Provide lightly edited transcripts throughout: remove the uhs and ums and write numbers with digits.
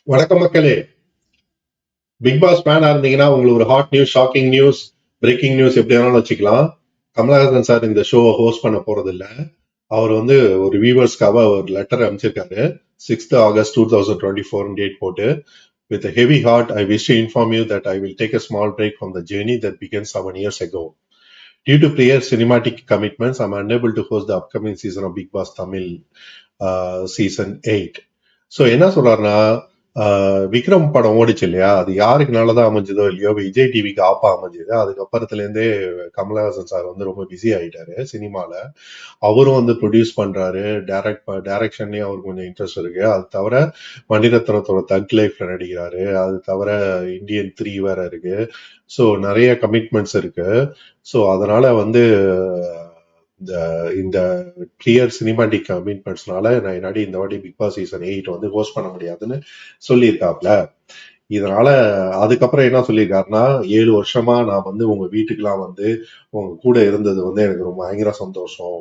வணக்கம் மக்களே. Big pass ஃபேனா இருந்தீங்கன்னா உங்களுக்கு ஒரு hot news, shocking news, breaking news எப்படி வேணாலும் வச்சுக்கலாம். கமலஹாசன் சார் இந்த ஷோவை ஹோஸ்ட் பண்ண போறது இல்ல. அவர் ஒரு வியூவர்ஸ்க்காக ஒரு லெட்டர் அனுப்பிச்சிருக்காரு. 6th August 2024 டேட் போட்டு, with a heavy heart I wish to inform you that I will take a small break from the journey that began 7 years ago. Due to prior cinematic commitments, I'm unable to host the upcoming season of Big Boss Tamil season 8. So என்ன சொல்றாருன்னா, விக்ரம் படம் ஓடிச்சு இல்லையா, அது யாருக்கு நல்லதா அமைஞ்சதோ இல்லையோ விஜய் டிவிக்கு ஆப்பா அமைஞ்சது. அதுக்கப்புறத்துல இருந்தே கமலஹாசன் சார் ரொம்ப பிஸி ஆயிட்டாரு சினிமால. அவரும் ப்ரொடியூஸ் பண்றாரு, டைரக்ஷன்லயும் அவருக்கு கொஞ்சம் இன்ட்ரெஸ்ட் இருக்கு. அது தவிர மணிரத்னத்தோட தக் லைஃப்ல நடிக்கிறாரு. அது தவிர இந்தியன் 3 வேற இருக்கு. ஸோ நிறைய கமிட்மெண்ட்ஸ் இருக்கு. ஸோ அதனால இந்த இந்த கிளியர் சினிமாட்டிக் கமிட்மெண்ட்ஸ்னால நான் என்னாடி இந்த வாட்டி பிக் பாஸ் சீசன் 8 ஹோஸ்ட் பண்ண முடியாதுன்னு சொல்லியிருக்காப்ல. இதனால அதுக்கப்புறம் என்ன சொல்லியிருக்காருன்னா, 7 வருஷமா நான் உங்க வீட்டுக்கெல்லாம் உங்க கூட இருந்தது எனக்கு ரொம்ப பயங்கர சந்தோஷம்.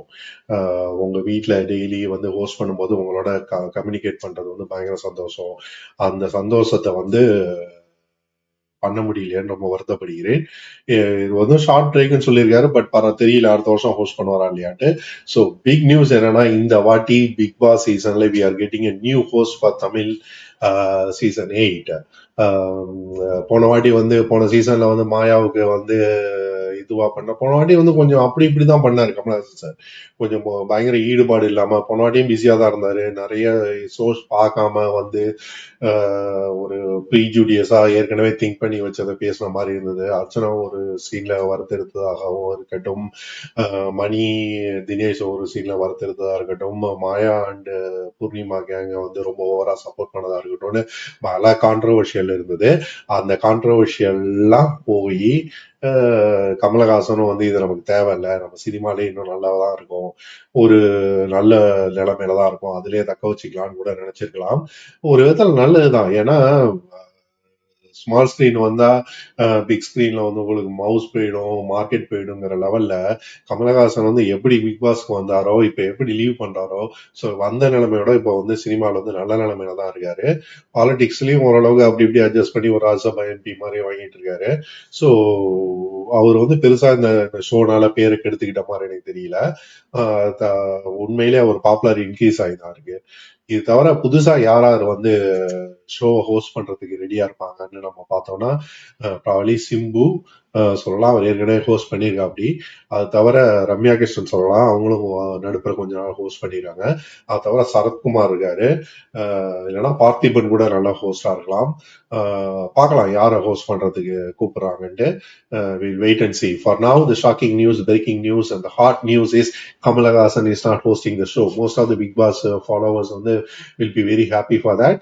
உங்க வீட்டுல டெய்லி ஹோஸ்ட் பண்ணும்போது உங்களோட கம்யூனிகேட் பண்றது பயங்கர சந்தோஷம். அந்த சந்தோஷத்தை பண்ண முடியலையேன்னு ரொம்ப வருத்தப்படுகிறேன். இது ஷார்ட் பிரேக்னு சொல்லியிருக்காரு. பட் தெரியல அடுத்த வருஷம் ஹோஸ்ட் பண்ணுவாரா இல்லையாட்டு. ஸோ பிக் நியூஸ் என்னன்னா, இந்த வாட்டி பிக் பாஸ் சீசன்ல we are getting a new host for Tamil season 8. போன வாட்டி போன சீசன்ல மாயாவுக்கு இதுவா பண்ண, போன வாட்டி கொஞ்சம் அப்படி இப்படிதான் பண்ணாரு கமலஹாசன் சார். கொஞ்சம் பயங்கர ஈடுபாடு இல்லாம, போன வாட்டியும் பிஸியா தான் இருந்தாரு. நிறைய சோர்ஸ் பார்க்காம ஒரு ப்ரீஜூடியஸா ஏற்கனவே திங்க் பண்ணி வச்சதை பேசுன மாதிரி இருந்தது. அர்ச்சனா ஒரு சீன்ல வறுத்தெடுத்ததாகவும் இருக்கட்டும், மணி தினேஷ் ஒரு சீன்ல வறுத்தெடுத்ததா இருக்கட்டும், மாயா அண்ட் பூர்ணிமா கேங்க ரொம்ப ஓவரா சப்போர்ட் பண்ணதா இருக்கட்டும்னு பல கான்ட்ரவர்ஷியல் இருந்தது. அந்த கான்ட்ரவர்ஷியல்லாம் போய் கமலஹாசனும் இது நமக்கு தேவையில்லை, நம்ம சினிமாலே இன்னும் நல்லாதான் இருக்கும், ஒரு நல்ல நிலைமையில தான் இருக்கும், அதுலயே தக்க வச்சுக்கலாம்னு கூட நினைச்சிருக்கலாம். ஒரு விதத்துல நல்லதுதான். ஏன்னா ஸ்மால் ஸ்கிரீன் வந்தா பிக் ஸ்கிரீன்ல உங்களுக்கு மவுஸ் போயிடும், மார்க்கெட் போயிடுங்கிற லெவல்ல கமலஹாசன் எப்படி பிக் பாஸ்க்கு வந்தாரோ, இப்ப எப்படி லீவ் பண்றாரோ, ஸோ வந்த நிலைமையோட இப்ப சினிமால நல்ல நிலைமையில தான் இருக்காரு. பாலிடிக்ஸ்லயும் ஓரளவுக்கு அப்படி இப்படி அட்ஜஸ்ட் பண்ணி ஒரு ராஜ்யசபா எம்பி மாதிரி வாங்கிட்டு இருக்காரு. ஸோ அவர் பெருசா இந்த ஷோனால பேருக்கு எடுத்துக்கிட்ட மாதிரி எனக்கு தெரியல. உண்மையிலே அவர் பாப்புலர் இன்க்ரீஸ் ஆகிதான் இருக்கு. இது தவிர புதுசா யாராரு ஷோ ஹோஸ்ட் பண்றதுக்கு ரெடியா இருப்பாங்கன்னு நம்ம பார்த்தோம்னா, ப்ராபலி சிம்பு சொல்லலாம், அவர் ஏற்கனவே ஹோஸ்ட் பண்ணியிருக்காப்படி. அது தவிர ரம்யா கிருஷ்ணன் சொல்லலாம், அவங்களும் நடுப்புற கொஞ்ச நாள் ஹோஸ்ட் பண்ணிருக்காங்க. அது தவிர சரத்குமார் இருக்காரு, இல்லைன்னா பார்த்திபன் கூட நல்லா ஹோஸ்டா இருக்கலாம். பார்க்கலாம் யாரை ஹோஸ்ட் பண்றதுக்கு கூப்பிடுறாங்கன்ட்டு. We'll wait and see. For now, the shocking news, breaking news, and the hot news is Kamalahassan is not hosting the show. Most of the Big Boss followers will be very happy for that.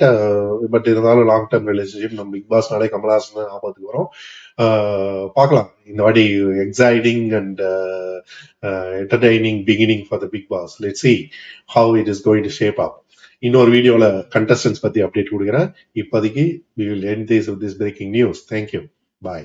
But இருந்தாலும் long term relationship நம்ம big பாஸ்னாலே கமல்ஹாசன் ஆபத்துக்கு வரும். பார்க்கலாம் இந்த வாட்டி exciting and entertaining beginning for the big boss. Let's see how it is going to shape up. இன்னொரு வீடியோல கண்டஸ்டன்ஸ் பத்தி அப்டேட் கொடுக்குறேன். இப்போதைக்கு we will end this with this breaking news. Thank you. Bye.